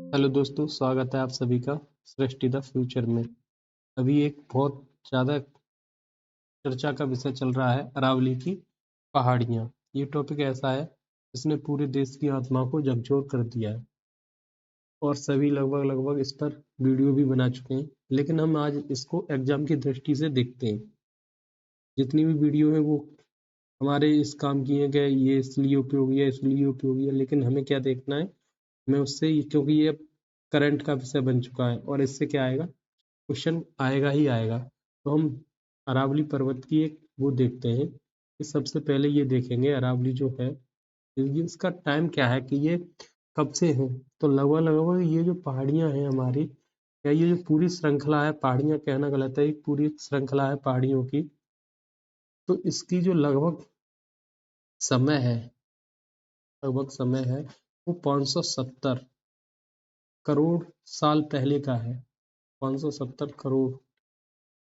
Hello दोस्तों, स्वागत है आप सभी का सृष्टि द फ्यूचर में। अभी एक बहुत ज़्यादा चर्चा का विषय चल रहा है, अरावली की पहाड़ियाँ। ये टॉपिक ऐसा है जिसने पूरे देश की आत्मा को झकझोर कर दिया है और सभी लगभग लगभग इस पर वीडियो भी बना चुके हैं। लेकिन हम आज इसको एग्जाम की दृष्टि से देखते हैं। जितनी भी वीडियो है वो हमारे इस काम की है कि ये इसलिए उपयोगी है, इसलिए उपयोगी है, लेकिन हमें क्या देखना है, हमें उससे क्योंकि ये करंट का विषय बन चुका है और इससे क्या आएगा, क्वेश्चन आएगा ही आएगा। तो हम अरावली पर्वत की एक वो देखते हैं कि सबसे पहले ये देखेंगे अरावली जो है ये इसका टाइम क्या है कि ये कब से है। तो लगभग लगभग ये जो पहाड़ियाँ हैं हमारी, या ये जो पूरी श्रृंखला है, पहाड़ियाँ कहना गलत है, एक पूरी श्रृंखला है पहाड़ियों की, तो इसकी जो समय है वो 570 करोड़ साल पहले का है। 570 करोड़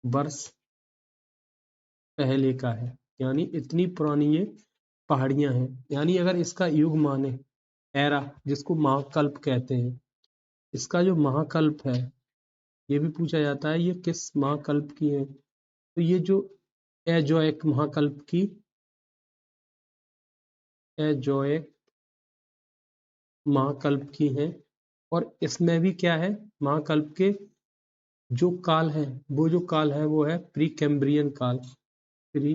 वर्ष पहले का है, यानी इतनी पुरानी ये पहाड़ियां हैं। यानी अगर इसका युग माने, एरा जिसको महाकल्प कहते हैं, इसका जो महाकल्प है, ये भी पूछा जाता है ये किस महाकल्प की है। तो ये जो एजोइक महाकल्प की, एजोइक महाकल्प की है। और इसमें भी क्या है, महाकल्प के जो काल है, वो है प्री कैम्ब्रियन काल। प्री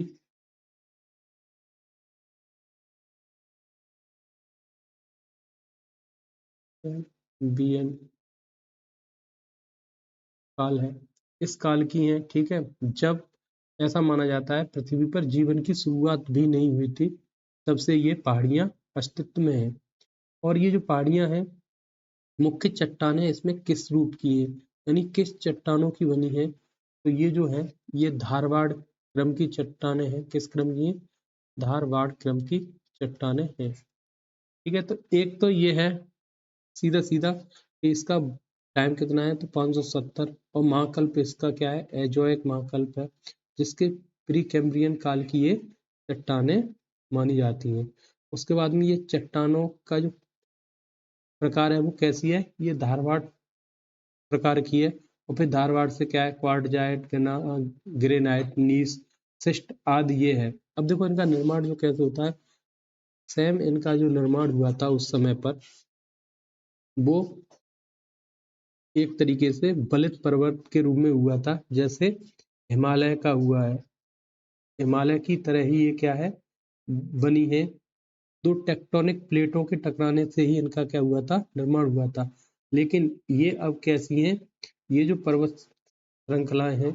कैम्ब्रियन काल है, इस काल की है, ठीक है। जब ऐसा माना जाता है पृथ्वी पर जीवन की शुरुआत भी नहीं हुई थी, तब से ये पहाड़ियाँ अस्तित्व में हैं। और ये जो पहाड़ियाँ हैं, मुख्य चट्टानें इसमें किस रूप की है, यानी किस चट्टानों की बनी है। तो ये जो है ये धारवाड़ क्रम की चट्टानें हैं। किस क्रम की है? धारवाड़ क्रम की चट्टानें हैं, ठीक है। तो एक तो ये है सीधा सीधा कि इसका टाइम कितना है, तो 570। और महाकल्प इसका क्या है, एजोइक महाकल्प है, जिसके प्री कैम्ब्रियन काल की ये चट्टानें मानी जाती हैं। उसके बाद में ये चट्टानों का जो प्रकार है वो कैसी है, ये धारवाड़ प्रकार की है। और फिर धारवाड़ से क्या है, क्वार्टजाइट, ग्रेनाइट, नीस, शिस्ट आदि ये है। अब देखो इनका निर्माण जो कैसे होता है, सेम इनका जो निर्माण हुआ था उस समय पर, वो एक तरीके से बलित पर्वत के रूप में हुआ था, जैसे हिमालय का हुआ है। हिमालय की तरह ही ये क्या है, बनी है। दो टेक्टोनिक प्लेटों के टकराने से ही इनका क्या हुआ था, निर्माण हुआ था। लेकिन ये अब कैसी हैं, ये जो पर्वत श्रृंखलाएं हैं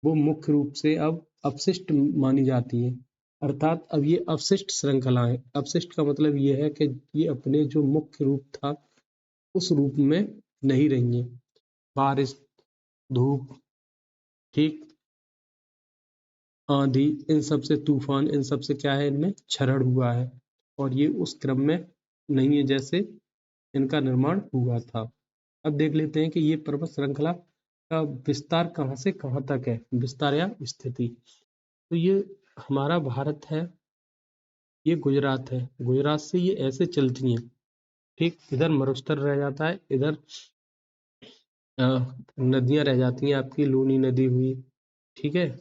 वो मुख्य रूप से अब अपशिष्ट मानी जाती हैं। अर्थात अब ये अवशिष्ट श्रृंखलाएं, अपशिष्ट का मतलब ये है कि ये अपने जो मुख्य रूप था उस रूप में नहीं रही हैं। बारिश, धूप, ठीक, आंधी, इन सब से, तूफान, इन सब से क्या है, इनमें क्षरण हुआ है। और ये उस क्रम में नहीं है जैसे इनका निर्माण हुआ था। अब देख लेते हैं कि ये पर्वत श्रृंखला का विस्तार कहाँ से कहाँ तक है, विस्तार या स्थिति। तो ये हमारा भारत है, ये गुजरात है, गुजरात से ये ऐसे चलती हैं, ठीक। इधर मरुस्थल रह जाता है, इधर नदियां रह जाती हैं, आपकी लूनी नदी हुई, ठीक है।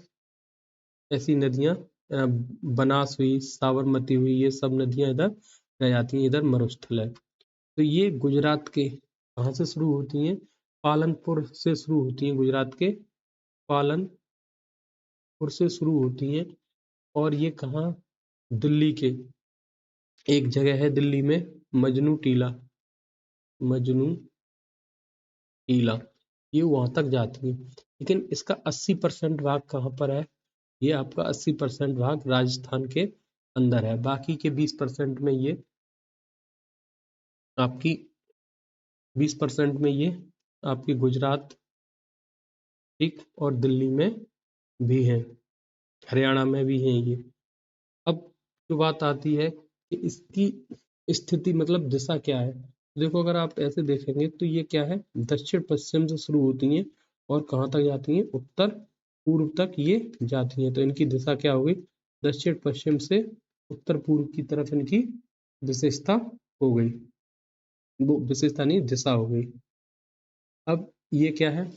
ऐसी नदियां बनास हुई, साबरमती हुई, ये सब नदियां इधर रह जाती हैं, इधर मरुस्थल है। तो ये गुजरात के कहाँ से शुरू होती हैं, पालनपुर से शुरू होती हैं, गुजरात के पालनपुर से शुरू होती हैं। और ये कहाँ, दिल्ली के एक जगह है दिल्ली में, मजनू टीला, मजनू टीला, ये वहां तक जाती है। लेकिन इसका 80% भाग कहाँ पर है, ये आपका 80% भाग राजस्थान के अंदर है। बाकी के 20% में ये आपकी 20% में ये आपकी गुजरात, ठीक, और दिल्ली में भी है, हरियाणा में भी है ये। अब जो बात आती है कि इसकी स्थिति मतलब दिशा क्या है, देखो अगर आप ऐसे देखेंगे तो ये क्या है, दक्षिण पश्चिम से शुरू होती हैं और कहाँ तक जाती हैं, उत्तर पूर्व तक ये जाती हैं। तो इनकी दिशा क्या होगी, दक्षिण पश्चिम से उत्तर पूर्व की तरफ इनकी विशेषता हो गई, वो विशेषता नहीं, दिशा हो गई। अब ये क्या है,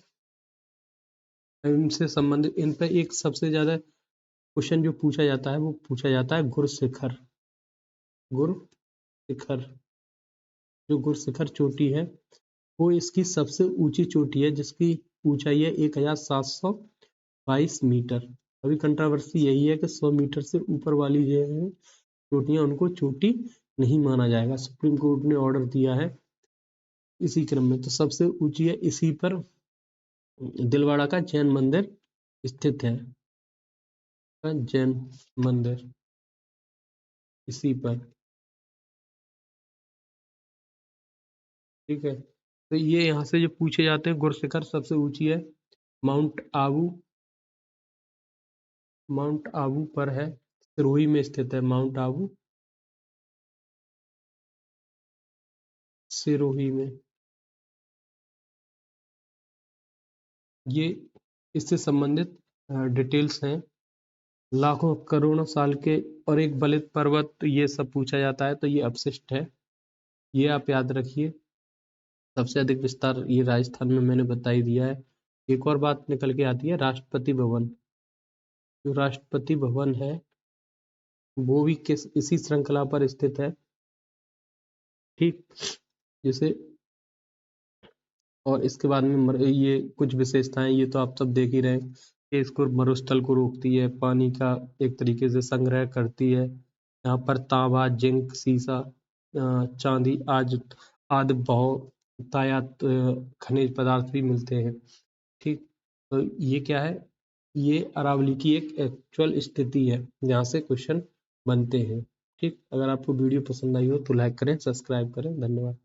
इनसे संबंधित इन पे एक सबसे ज्यादा क्वेश्चन जो पूछा जाता है वो पूछा जाता है गुरशिखर। गुरशिखर, जो गुरशिखर चोटी है वो इसकी सबसे ऊंची चोटी है जिसकी ऊंचाई है 1722 मीटर। अभी कंट्रोवर्सी यही है कि 100 मीटर से ऊपर वाली जो है चोटियां उनको चोटी नहीं माना जाएगा। सुप्रीम कोर्ट ने ऑर्डर दिया है इसी क्रम में। तो सबसे ऊंची है, इसी पर दिलवाड़ा का जैन मंदिर स्थित है। जैन मंदिर इसी पर, ठीक है। तो ये यहाँ से जो पूछे जाते हैं, गुरशिखर सबसे ऊंची है माउंट आबू, माउंट आबू पर है, सिरोही में स्थित है माउंट आबू, सिरोही में। ये इससे संबंधित डिटेल्स हैं। लाखों करोड़ों साल के और एक बलित पर्वत, ये सब पूछा जाता है तो ये अपशिष्ट है, ये आप याद रखिए। सबसे अधिक विस्तार ये राजस्थान में मैंने बता ही दिया है। एक और बात निकल के आती है, राष्ट्रपति भवन। जो राष्ट्रपति भवन है वो भी किस इसी श्रृंखला पर स्थित है, ठीक। जैसे, और इसके बाद में ये कुछ विशेषताएं, ये तो आप सब देख ही रहे हैं कि इसको मरुस्थल को रोकती है, पानी का एक तरीके से संग्रह करती है। यहाँ पर तांबा, जिंक, सीसा, चांदी आज आदि बहुतायत खनिज पदार्थ भी मिलते हैं, ठीक। तो ये क्या है, ये अरावली की एक एक्चुअल स्थिति है जहाँ से क्वेश्चन बनते हैं, ठीक। अगर आपको वीडियो पसंद आई हो तो लाइक करें, सब्सक्राइब करें, धन्यवाद।